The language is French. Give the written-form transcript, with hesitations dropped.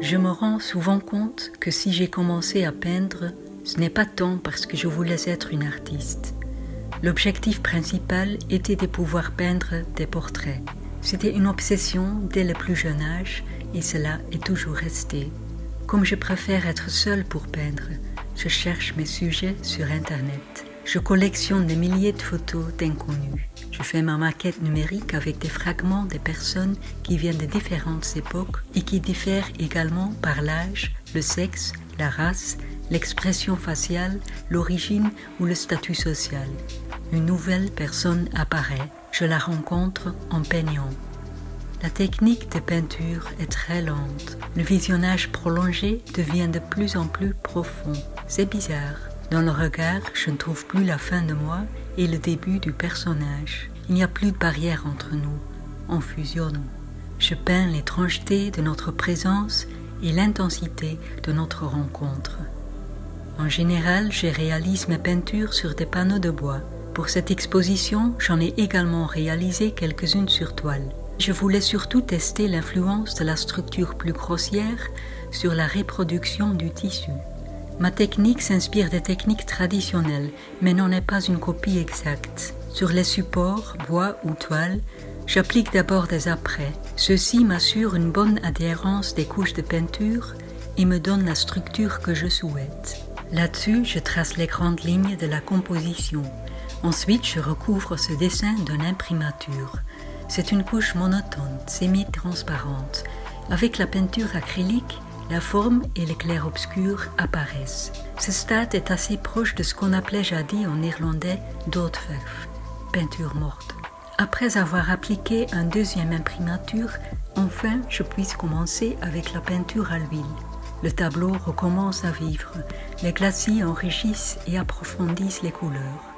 Je me rends souvent compte que si j'ai commencé à peindre, ce n'est pas tant parce que je voulais être une artiste. L'objectif principal était de pouvoir peindre des portraits. C'était une obsession dès le plus jeune âge et cela est toujours resté. Comme je préfère être seule pour peindre, je cherche mes sujets sur Internet. Je collectionne des milliers de photos d'inconnus. Je fais ma maquette numérique avec des fragments des personnes qui viennent de différentes époques et qui diffèrent également par l'âge, le sexe, la race, l'expression faciale, l'origine ou le statut social. Une nouvelle personne apparaît, je la rencontre en peignant. La technique de peinture est très lente. Le visionnage prolongé devient de plus en plus profond. C'est bizarre. Dans le regard, je ne trouve plus la fin de moi et le début du personnage. Il n'y a plus de barrière entre nous. On fusionne. Je peins l'étrangeté de notre présence et l'intensité de notre rencontre. En général, je réalise mes peintures sur des panneaux de bois. Pour cette exposition, j'en ai également réalisé quelques-unes sur toile. Je voulais surtout tester l'influence de la structure plus grossière sur la reproduction du tissu. Ma technique s'inspire des techniques traditionnelles, mais n'en est pas une copie exacte. Sur les supports, bois ou toile, j'applique d'abord des apprêts. Ceux-ci m'assurent une bonne adhérence des couches de peinture et me donnent la structure que je souhaite. Là-dessus, je trace les grandes lignes de la composition. Ensuite, je recouvre ce dessin d'une imprimature. C'est une couche monotone, semi-transparente. Avec la peinture acrylique, la forme et les clairs-obscurs apparaissent. Ce stade est assez proche de ce qu'on appelait jadis en néerlandais doodverf, peinture morte. Après avoir appliqué une deuxième imprimature, enfin je puisse commencer avec la peinture à l'huile. Le tableau recommence à vivre. Les glacis enrichissent et approfondissent les couleurs.